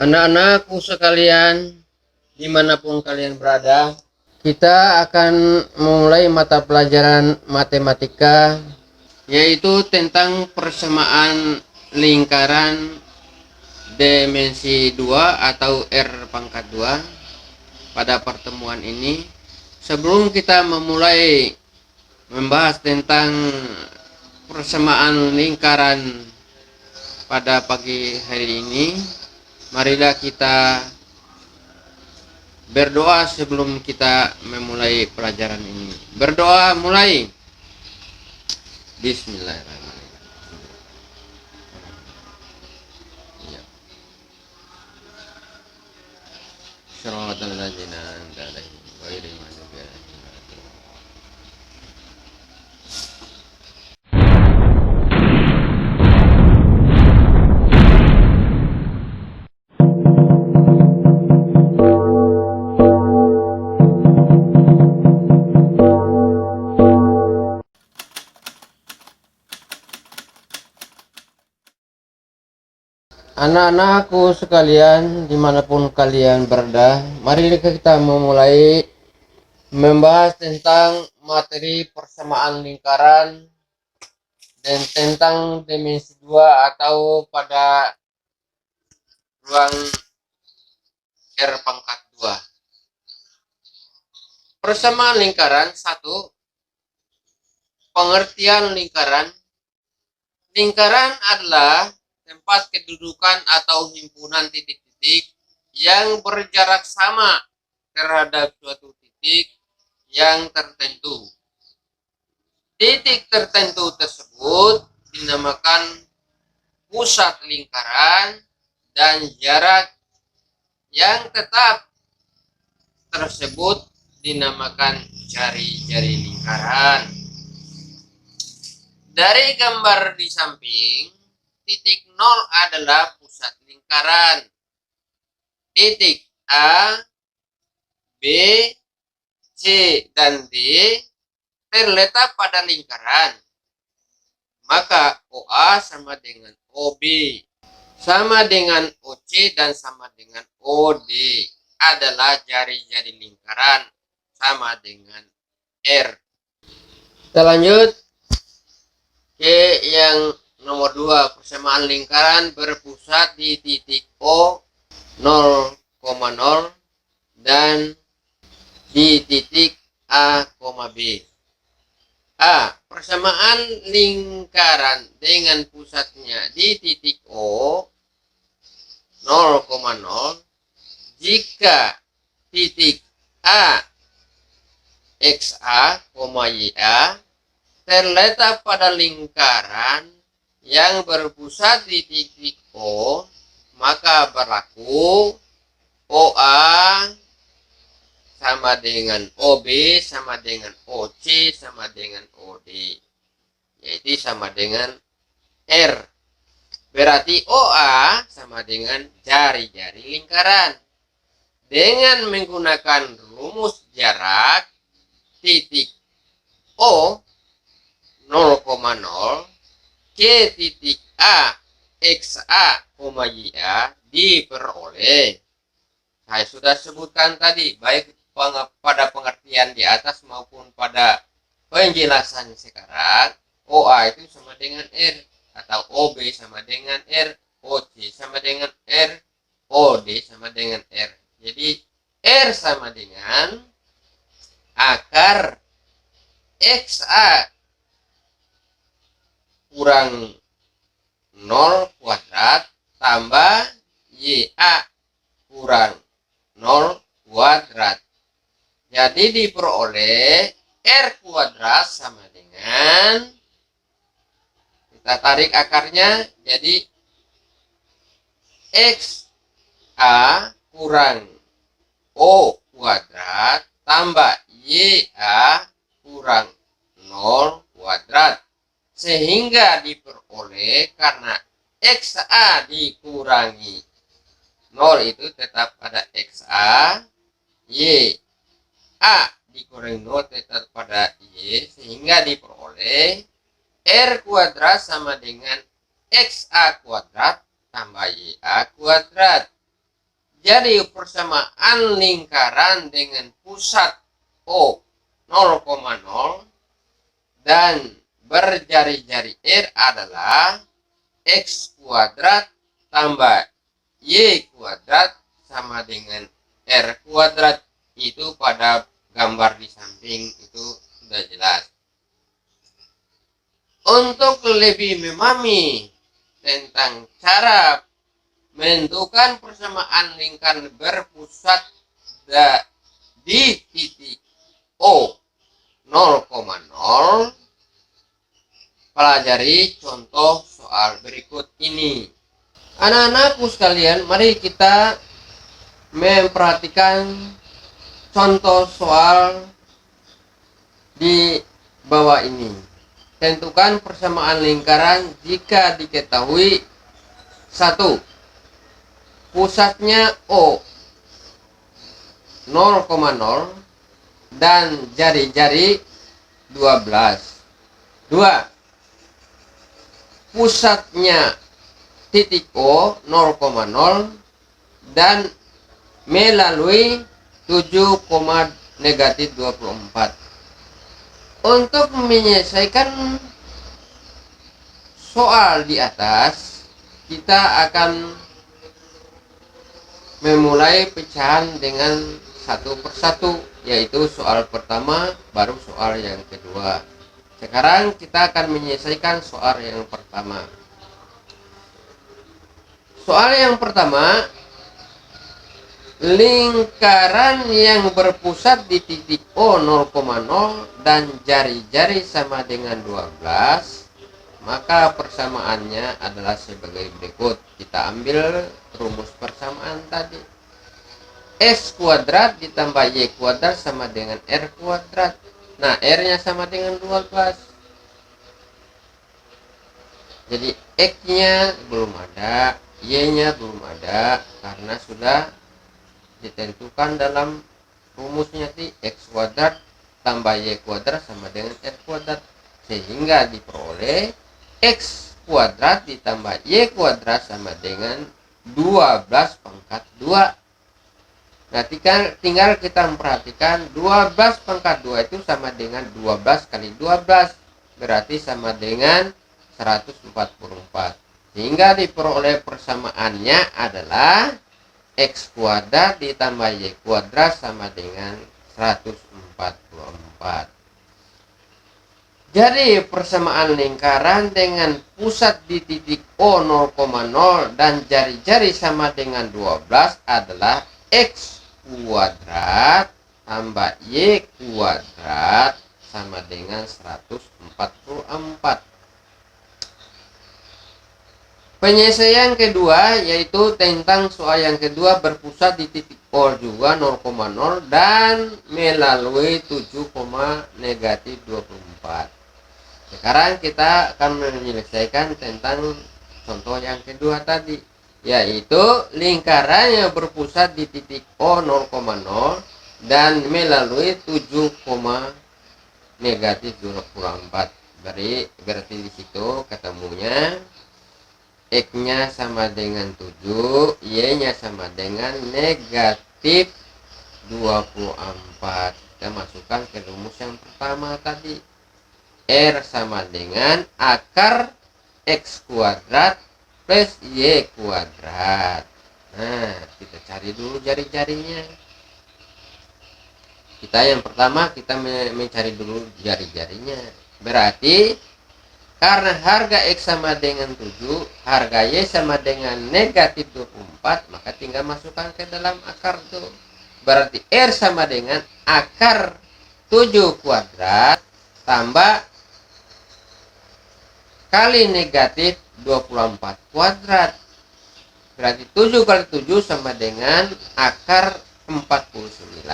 Anak-anakku sekalian, dimanapun kalian berada, kita akan memulai mata pelajaran matematika, yaitu tentang persamaan lingkaran dimensi 2 atau R pangkat 2. Pada pertemuan ini, sebelum kita memulai membahas tentang persamaan lingkaran pada pagi hari ini, marilah kita berdoa sebelum kita memulai pelajaran ini. Berdoa mulai. Bismillahirrahmanirrahim. Ya. Shiratal ladzina an'amta 'alaihim ghairil maghdubi 'alaihim waladdallin. Anak-anakku sekalian, dimanapun kalian berada, mari kita memulai membahas tentang materi persamaan lingkaran dan tentang dimensi 2 atau pada ruang R pangkat 2. Persamaan lingkaran 1. Pengertian lingkaran. Lingkaran adalah tempat kedudukan atau himpunan titik-titik yang berjarak sama terhadap suatu titik yang tertentu. Titik tertentu tersebut dinamakan pusat lingkaran dan jarak yang tetap tersebut dinamakan jari-jari lingkaran. Dari gambar di samping, titik 0 adalah pusat lingkaran. Titik A, B, C, dan D terletak pada lingkaran. Maka OA sama dengan OB, sama dengan OC, dan sama dengan OD adalah jari-jari lingkaran sama dengan R. Kita lanjut ke yang nomor 2, persamaan lingkaran berpusat di titik O 0,0 dan di titik A, B. A. Persamaan lingkaran dengan pusatnya di titik O 0,0 jika titik A, XA, YA terletak pada lingkaran yang berpusat di titik O, maka berlaku OA sama dengan OB sama dengan OC sama dengan OD, yaitu sama dengan R. Berarti OA sama dengan jari-jari lingkaran. Dengan menggunakan rumus jarak titik O 0,0 ke titik A, XA, YA diperoleh. Saya sudah sebutkan tadi, baik pada pengertian di atas maupun pada penjelasan sekarang. OA itu sama dengan R, atau OB sama dengan R, OC sama dengan R, OD sama dengan R. Jadi R sama dengan akar XA kurang 0 kuadrat tambah YA kurang 0 kuadrat. Jadi diperoleh R kuadrat sama dengan, kita tarik akarnya, jadi XA kurang O kuadrat tambah YA kurang 0 kuadrat. Sehingga diperoleh karena XA dikurangi 0 itu tetap pada XA, YA dikurangi 0 tetap pada Y, sehingga diperoleh R kuadrat sama dengan XA kuadrat tambah YA kuadrat. Jadi persamaan lingkaran dengan pusat O 0,0 dan berjari-jari R adalah X kuadrat tambah Y kuadrat sama dengan R kuadrat. Itu pada gambar di samping itu sudah jelas. Untuk lebih memahami tentang cara menentukan persamaan lingkaran berpusat di titik O 0,0, pelajari contoh soal berikut ini. Anak-anakku sekalian, mari kita memperhatikan contoh soal di bawah ini. Tentukan persamaan lingkaran jika diketahui 1. Pusatnya O 0,0 dan jari-jari 12. 2. Pusatnya titik O 0,0 dan melalui 7, negatif 24. Untuk menyelesaikan soal di atas, kita akan memulai pecahan dengan satu persatu, yaitu soal pertama baru soal yang kedua. Sekarang kita akan menyelesaikan soal yang pertama. Soal yang pertama, lingkaran yang berpusat di titik O 0,0 dan jari-jari sama dengan 12, maka persamaannya adalah sebagai berikut. Kita ambil rumus persamaan tadi. X kuadrat ditambah Y kuadrat sama dengan R kuadrat. Nah, R-nya sama dengan 12. Jadi X-nya belum ada, Y-nya belum ada, karena sudah ditentukan dalam rumusnya di X kuadrat tambah Y kuadrat sama dengan R kuadrat, sehingga diperoleh X kuadrat ditambah Y kuadrat sama dengan 12 pangkat 2. Nah, tinggal kita memperhatikan 12 pangkat 2 itu sama dengan 12 kali 12, berarti sama dengan 144. Sehingga diperoleh persamaannya adalah X kuadrat ditambah Y kuadrat sama dengan 144. Jadi persamaan lingkaran dengan pusat di titik O 0,0 dan jari-jari sama dengan 12 adalah X kuadrat tambah Y kuadrat sama dengan 144. Penyelesaian kedua yaitu tentang soal yang kedua berpusat di titik O juga 0,0 dan melalui 7, negatif 24. Sekarang kita akan menyelesaikan tentang contoh yang kedua tadi, yaitu lingkaran yang berpusat di titik O 0,0 dan melalui 7, negatif 24. Berarti di situ ketemunya X-nya sama dengan 7, Y-nya sama dengan negatif 24. Kita masukkan ke rumus yang pertama tadi. R sama dengan akar X kuadrat plus Y kuadrat. Nah, kita cari dulu jari-jarinya. Yang pertama kita mencari dulu jari-jarinya. Berarti karena harga X sama dengan 7, harga Y sama dengan negatif 24, maka tinggal masukkan ke dalam akar itu. Berarti R sama dengan akar 7 kuadrat tambah kali negatif 24 kuadrat. Berarti 7 kali 7 sama dengan akar 49.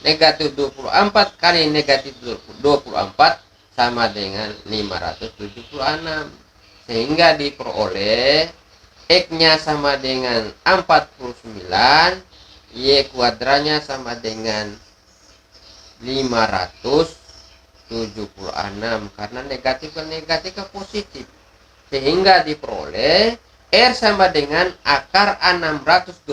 Negatif 24 kali negatif 24 sama dengan 576. Sehingga diperoleh X-nya sama dengan 49, Y kuadratnya sama dengan 576, karena negatif ke negatif ke positif, sehingga diperoleh R sama dengan akar 625.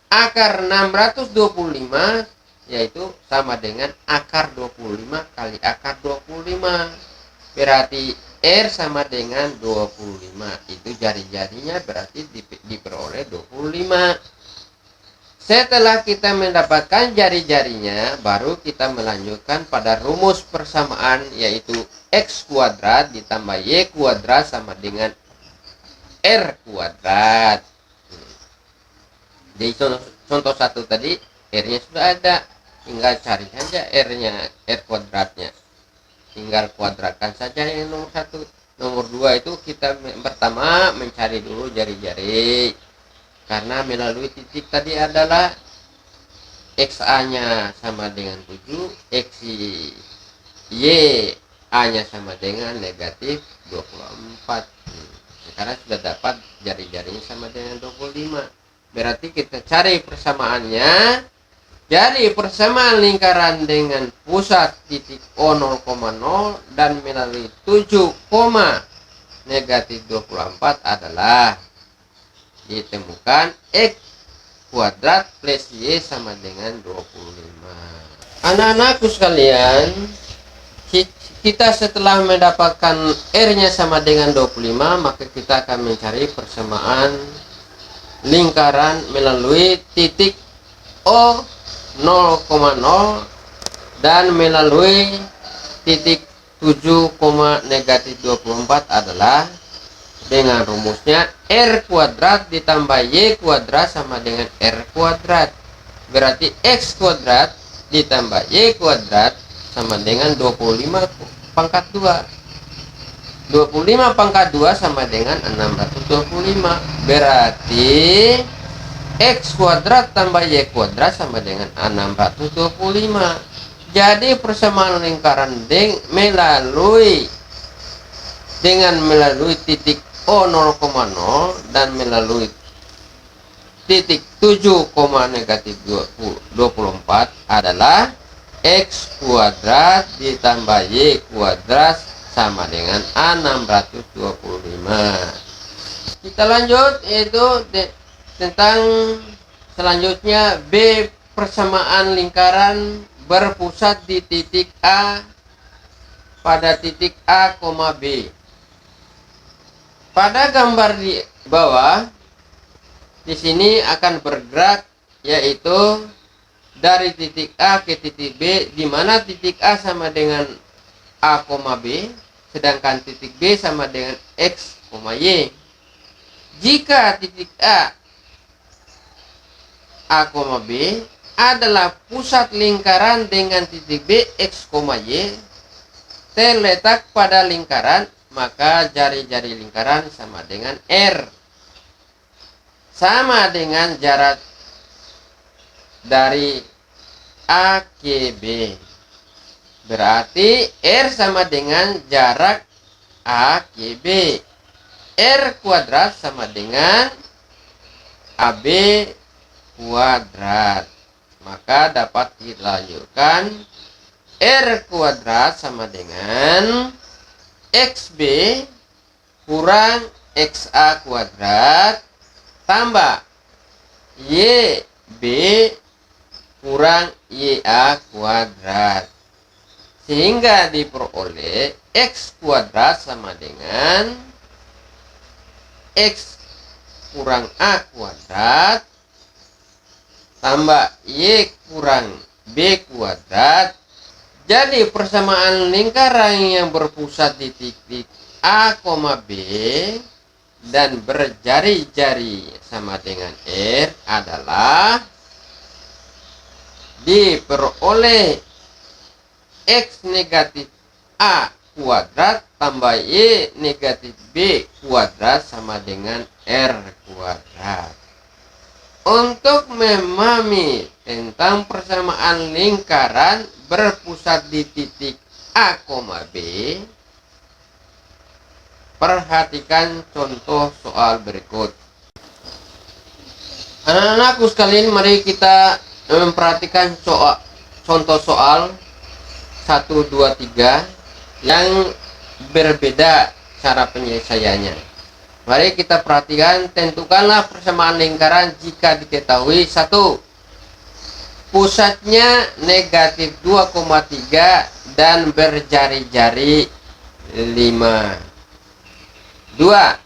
Akar 625 yaitu sama dengan akar 25 kali akar 25. Berarti R sama dengan 25. Itu jari-jarinya berarti diperoleh 25. Setelah kita mendapatkan jari-jarinya, baru kita melanjutkan pada rumus persamaan, yaitu X kuadrat ditambah Y kuadrat sama dengan R kuadrat. Di contoh 1 tadi R-nya sudah ada, tinggal cari saja R-nya, R kuadratnya. Tinggal kuadratkan saja yang nomor 1. Nomor 2 itu kita pertama mencari dulu jari-jari. Karena melalui titik tadi adalah XA-nya sama dengan 7, XY-A-nya sama dengan negatif 24. Sekarang sudah dapat jari-jarinya sama dengan 25. Berarti kita cari persamaannya. Jadi persamaan lingkaran dengan pusat titik O 0,0 dan melalui 7, negatif 24 adalah ditemukan X kuadrat plus Y sama dengan 25. Anak-anakku sekalian, kita setelah mendapatkan R-nya sama dengan 25, maka kita akan mencari persamaan lingkaran melalui titik O 0,0 dan melalui titik 7, negatif 24 adalah dengan rumusnya R kuadrat ditambah Y kuadrat sama dengan R kuadrat. Berarti X kuadrat ditambah Y kuadrat sama dengan 25 pangkat 2. 25 pangkat 2 sama dengan 625. Berarti X kuadrat tambah Y kuadrat sama dengan 625. Jadi persamaan lingkaran melalui titik O 0,0 dan melalui titik 7, negatif 24 adalah X kuadrat ditambah Y kuadrat sama dengan 625. Kita lanjut, yaitu tentang selanjutnya B, persamaan lingkaran berpusat di titik A pada titik A, B. Pada gambar di bawah, di sini akan bergerak, yaitu dari titik A ke titik B, di mana titik A sama dengan A, B, sedangkan titik B sama dengan X, Y. Jika titik A, B adalah pusat lingkaran dengan titik B, X, Y terletak pada lingkaran, maka jari-jari lingkaran sama dengan R, sama dengan jarak dari A ke B. Berarti R sama dengan jarak A ke B. R kuadrat sama dengan AB kuadrat. Maka dapat dilanjutkan R kuadrat sama dengan XB kurang XA kuadrat tambah YB kurang YA kuadrat, sehingga diperoleh X kuadrat sama dengan X kurang A kuadrat tambah Y kurang B kuadrat. Jadi persamaan lingkaran yang berpusat di titik A, B dan berjari-jari sama dengan R adalah diperoleh X negatif A kuadrat tambah Y negatif B kuadrat sama dengan R kuadrat. Untuk memahami tentang persamaan lingkaran berpusat di titik A, B, perhatikan contoh soal berikut. Anak-anakku sekalian, mari kita memperhatikan contoh soal 1, 2, 3 yang berbeda cara penyelesaiannya. Mari kita perhatikan, tentukanlah persamaan lingkaran jika diketahui satu, pusatnya negatif 2,3 dan berjari-jari 5. 2.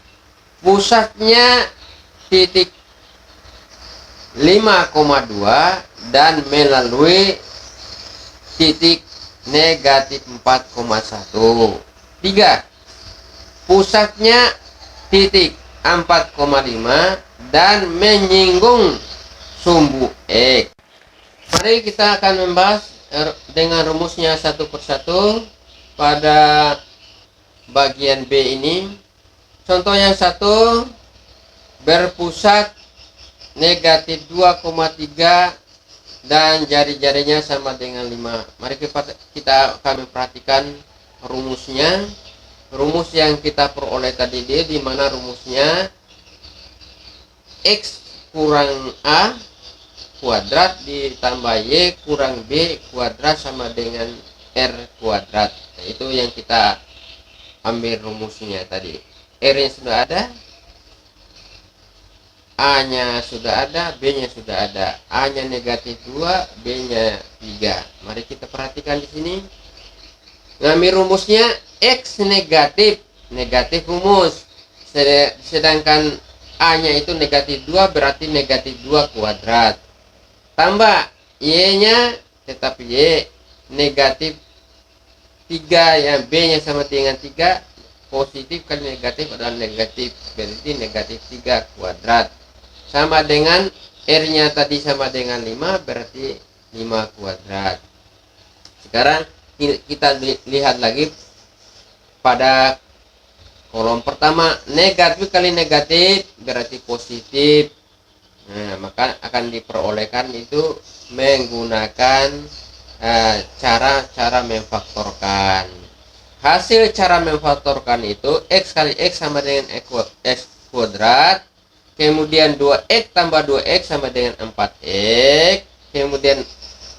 Pusatnya titik 5,2 dan melalui titik negatif 4,1. 3. Pusatnya titik 4,5 dan menyinggung sumbu X. Mari kita akan membahas dengan rumusnya satu persatu pada bagian B ini. Contoh yang satu, berpusat negatif 2,3 dan jari-jarinya sama dengan 5. Mari kita akan memperhatikan rumusnya. Rumus yang kita peroleh tadi di mana rumusnya X kurang A kuadrat ditambah Y kurang B kuadrat sama dengan R kuadrat. Nah, itu yang kita ambil rumusnya tadi. R nya sudah ada, A nya sudah ada, B nya sudah ada. A nya negatif 2, B nya 3. Mari kita perhatikan di sini. Ngambil rumusnya X negatif rumus, sedangkan A nya itu negatif 2 berarti negatif 2 kuadrat, tambah Y nya tetap Y negatif 3 yang B nya sama dengan 3, positif kali negatif adalah negatif, berarti negatif 3 kuadrat, sama dengan R nya tadi sama dengan 5 berarti 5 kuadrat. Sekarang kita lihat lagi pada kolom pertama, negatif kali negatif berarti positif. Nah, maka akan diperolehkan itu menggunakan cara memfaktorkan. Hasil cara memfaktorkan itu X kali X sama dengan X kuadrat, kemudian 2X tambah 2X sama dengan 4X, kemudian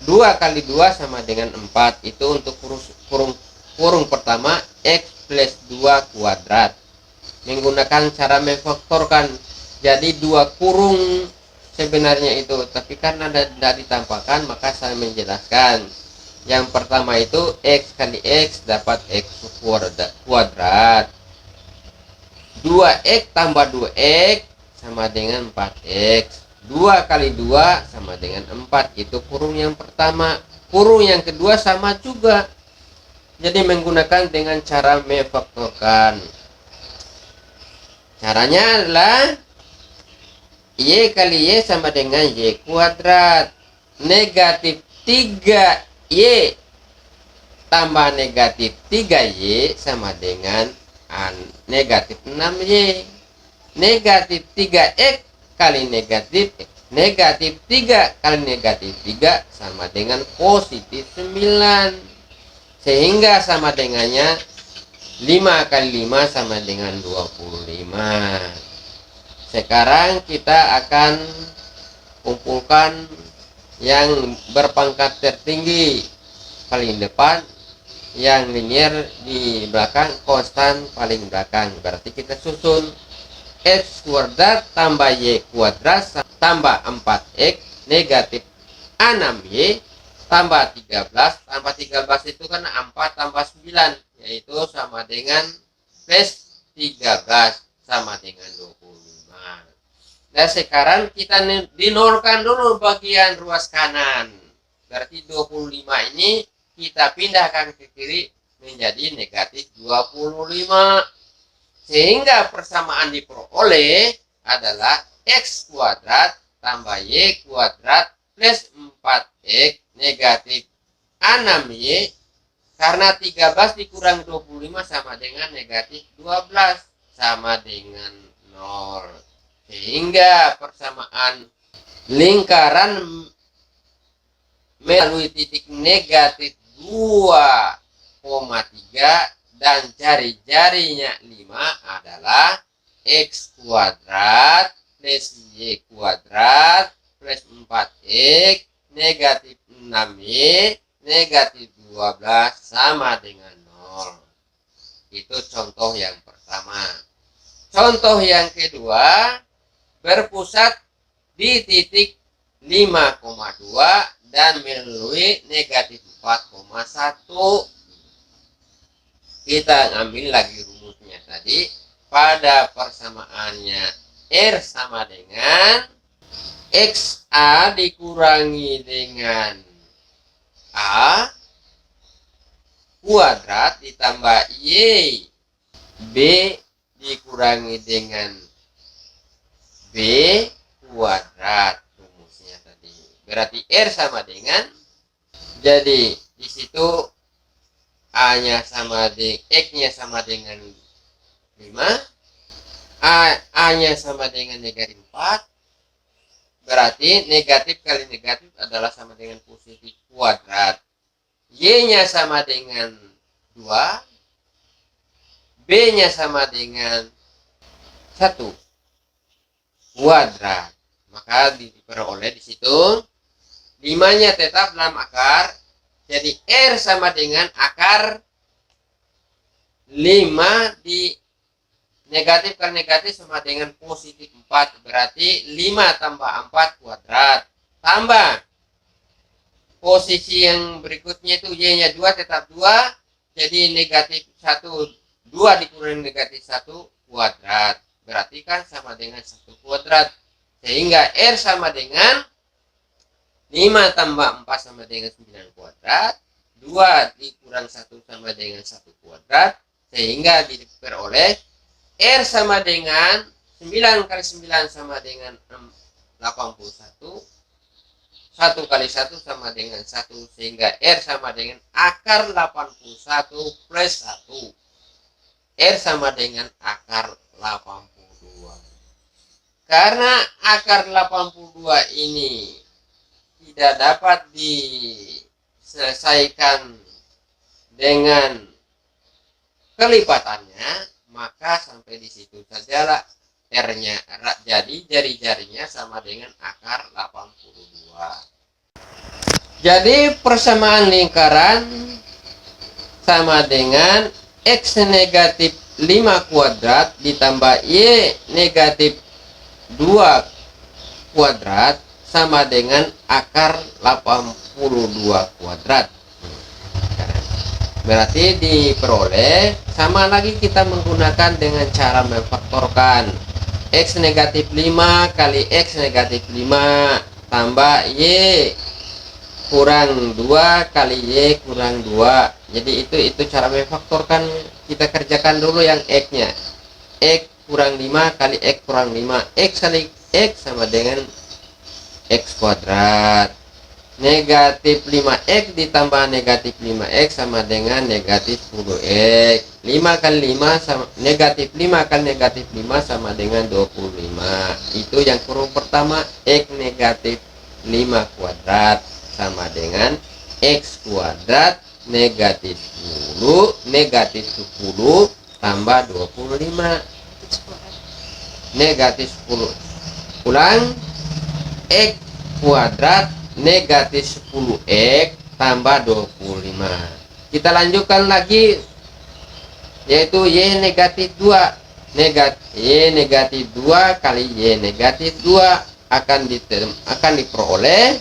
2 kali 2 sama dengan 4. Itu untuk kurung pertama X plus 2 kuadrat menggunakan cara memfaktorkan. Jadi 2 kurung sebenarnya itu, tapi karena tidak ditampakkan maka saya menjelaskan. Yang pertama itu X kali X dapat X kuadrat, 2X tambah 2X sama dengan 4X, 2 kali 2 sama dengan 4. Itu kurung yang pertama. Kurung yang kedua sama juga, jadi menggunakan dengan cara memfaktorkan. Caranya adalah Y kali Y sama dengan Y kuadrat, negatif 3Y tambah negatif 3Y sama dengan negatif 6Y. Negatif 3X kali negatif X, negatif 3 kali negatif 3 sama dengan positif 9, sehingga sama dengannya 5 kali 5 sama dengan 25. Sekarang kita akan kumpulkan yang berpangkat tertinggi paling depan, yang linear di belakang, konstan paling belakang. Berarti kita susun X kuadrat tambah Y kuadrat tambah 4X negatif 6Y tambah 13 tambah 13 itu kan 4 tambah 9, yaitu sama dengan plus 13 sama dengan 25. Nah, sekarang kita dinolkan dulu bagian ruas kanan. Berarti 25 ini kita pindahkan ke kiri menjadi negatif 25. Sehingga persamaan diperoleh adalah X kuadrat tambah Y kuadrat plus 4X negatif 6Y, karena 13 dikurang 25 sama dengan negatif 12 sama dengan 0. Sehingga persamaan lingkaran melalui titik negatif 2,3 dan jari-jarinya 5 adalah X kuadrat plus Y kuadrat plus 4X negatif 6Y negatif 12 sama dengan 0. Itu contoh yang pertama. Contoh yang kedua, berpusat di titik 5,2 dan melalui negatif 4,1. Kita ambil lagi rumusnya tadi. Pada persamaannya R sama dengan XA dikurangi dengan A kuadrat ditambah Y B dikurangi dengan B kuadrat. Rumusnya tadi berarti R sama dengan, jadi di situ A nya sama dengan X nya sama dengan 5, A nya sama dengan negatif 4, berarti negatif kali negatif adalah sama dengan positif kuadrat. Y nya sama dengan 2, B nya sama dengan 1 kuadrat. Maka diperoleh di situ 5 nya tetap dalam akar, jadi R sama dengan akar 5 di negatif kali negatif sama dengan positif 4, berarti 5 tambah 4 kuadrat, tambah posisi yang berikutnya itu Y nya 2 tetap 2, jadi negatif 1 2 dikurangi negatif 1 kuadrat, berarti kan sama dengan 1 kuadrat, sehingga R sama dengan 5 tambah 4 sama dengan 9 kuadrat, 2 dikurang 1 sama dengan 1 kuadrat, sehingga diperoleh R sama dengan 9 kali 9 sama dengan 81, 1 kali 1 sama dengan 1, sehingga R sama dengan akar 81 plus 1. R sama dengan akar 82. Karena akar 82 ini tidak dapat diselesaikan dengan kelipatannya, maka sampai di situ sajalah R-nya. Jadi jari-jarinya sama dengan akar 82. Jadi persamaan lingkaran sama dengan X negatif 5 kuadrat ditambah Y negatif 2 kuadrat sama dengan akar 82 kuadrat. Berarti diperoleh, sama lagi kita menggunakan dengan cara memfaktorkan. X negatif 5 kali X negatif 5 tambah Y kurang 2 kali Y kurang 2. Jadi itu cara memfaktorkan. Kita kerjakan dulu yang X nya. X kurang 5 kali X kurang 5, X kali X sama dengan X kuadrat. Negatif 5x ditambah negatif 5x sama dengan negatif 10x. 5 kali 5 sama negatif 5 kali negatif 5 sama dengan 25. Itu yang kurung pertama, x negatif 5 kuadrat sama dengan x kuadrat negatif 10 negatif 10 tambah 25 negatif 10. Ulang, x kuadrat negatif 10x tambah 25. Kita lanjutkan lagi, yaitu Y negatif 2 Y negatif 2 kali Y negatif 2 akan diperoleh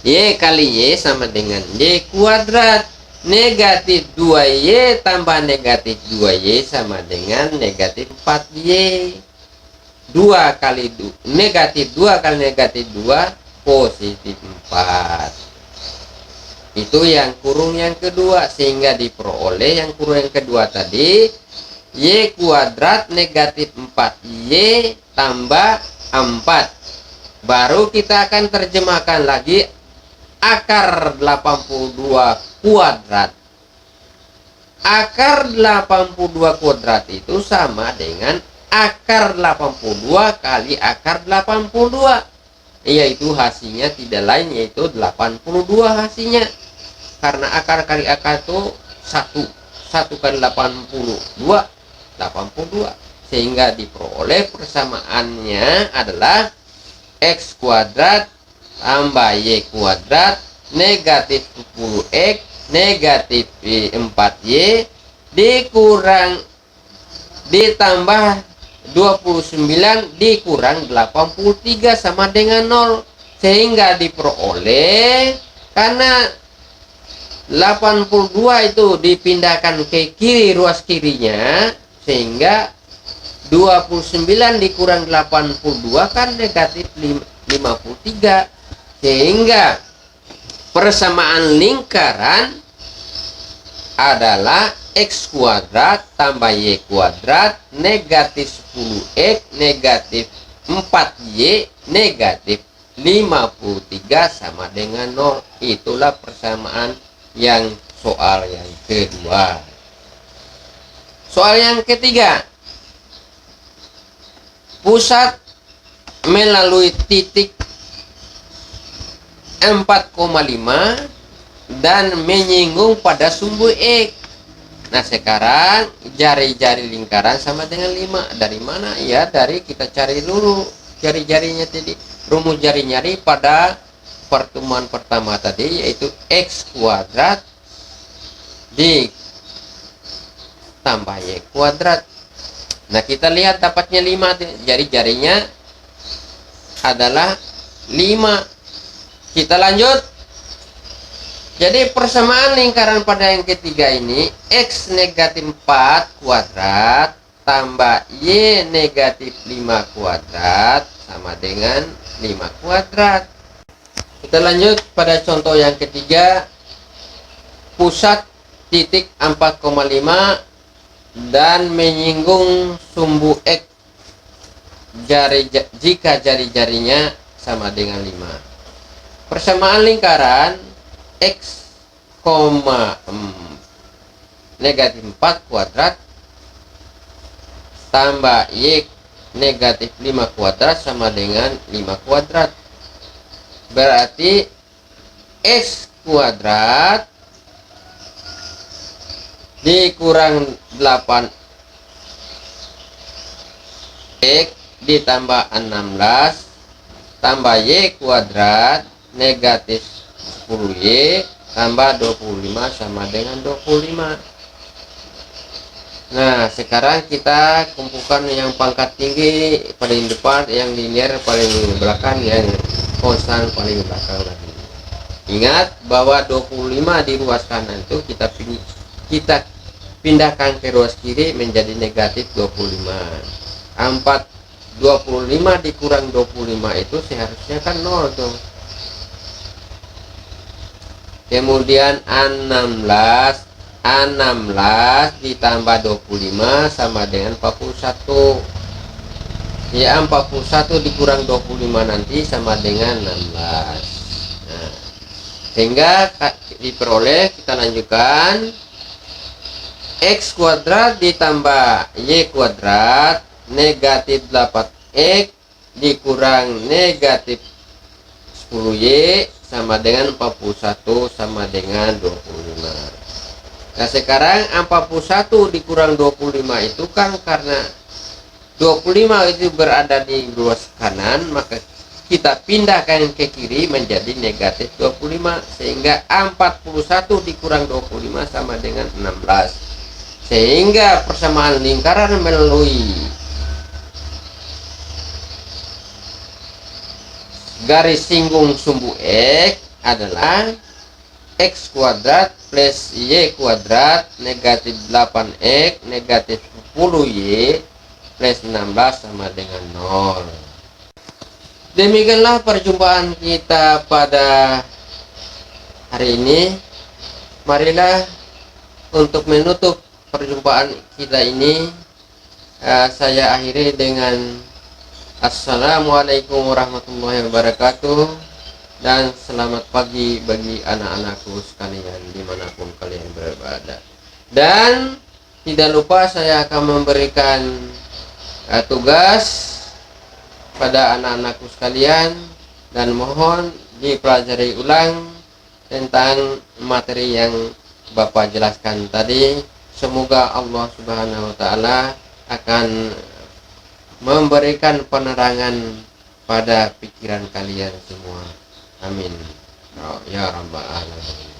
Y kali Y sama dengan Y kuadrat. Negatif 2Y tambah negatif 2Y sama dengan negatif 4Y. 2 kali negatif 2 kali negatif 2 positif 4. Itu yang kurung yang kedua, sehingga diperoleh yang kurung yang kedua tadi Y kuadrat negatif 4Y tambah 4. Baru kita akan terjemahkan lagi akar 82 kuadrat. Akar 82 kuadrat itu sama dengan akar 82 kali akar 82, yaitu hasilnya tidak lain yaitu 82 hasilnya, karena akar kali akar itu 1 kali 82 sehingga diperoleh persamaannya adalah x kuadrat tambah y kuadrat negatif 10x negatif 4y dikurang ditambah 29 dikurang 83 sama dengan 0, sehingga diperoleh karena 82 itu dipindahkan ke kiri, ruas kirinya, sehingga 29 dikurang 82 kan negatif 53, sehingga persamaan lingkaran adalah x kuadrat tambah y kuadrat negatif 10x negatif 4y negatif 53 sama dengan 0. Itulah persamaan yang soal yang kedua. Soal yang ketiga, pusat melalui titik 4,5 dan menyinggung pada sumbu X. Nah, sekarang jari-jari lingkaran sama dengan 5. Dari mana? Ya, dari kita cari dulu jari-jarinya tadi. Rumus jari-jari pada pertemuan pertama tadi yaitu X kuadrat ditambah Y kuadrat. Nah, kita lihat dapatnya 5. Jari-jarinya adalah 5. Kita lanjut. Jadi persamaan lingkaran pada yang ketiga ini, X negatif 4 kuadrat tambah Y negatif 5 kuadrat sama dengan 5 kuadrat. Kita lanjut pada contoh yang ketiga, pusat titik 4,5 dan menyinggung sumbu X jika jari-jarinya sama dengan 5. Persamaan lingkaran X, negatif 4 kuadrat tambah Y negatif 5 kuadrat sama dengan 5 kuadrat. Berarti X kuadrat dikurang 8X ditambah 16 tambah Y kuadrat negatif 10Y tambah 25 sama dengan 25. Nah, sekarang kita kumpulkan yang pangkat tinggi paling depan, yang linear paling belakang, yang konstan paling belakang lagi. Ingat bahwa 25 di ruas kanan itu kita pindahkan ke ruas kiri menjadi negatif 25. 25 dikurang 25 itu seharusnya kan 0 tuh. Kemudian 16 ditambah 25 sama dengan 41. Ya, 41 dikurang 25 nanti sama dengan 16. Nah, sehingga diperoleh, kita lanjutkan, X kuadrat ditambah Y kuadrat negatif 8X dikurang negatif 10Y sama dengan 41 sama dengan 25. Nah, sekarang 41 dikurang 25 itu kan karena 25 itu berada di ruas kanan, maka kita pindahkan ke kiri menjadi negatif 25, sehingga 41 dikurang 25 sama dengan 16. Sehingga persamaan lingkaran melalui garis singgung sumbu X adalah X kuadrat plus Y kuadrat negatif 8X negatif 10Y plus 16 sama dengan 0. Demikianlah perjumpaan kita pada hari ini. Marilah untuk menutup perjumpaan kita ini, saya akhiri dengan Assalamualaikum warahmatullahi wabarakatuh, dan selamat pagi bagi anak-anakku sekalian dimanapun kalian berada. Dan tidak lupa saya akan memberikan tugas pada anak-anakku sekalian, dan mohon dipelajari ulang tentang materi yang Bapak jelaskan tadi. Semoga Allah Subhanahu wa Ta'ala akan memberikan penerangan pada pikiran kalian semua. Amin ya rabbal alamin.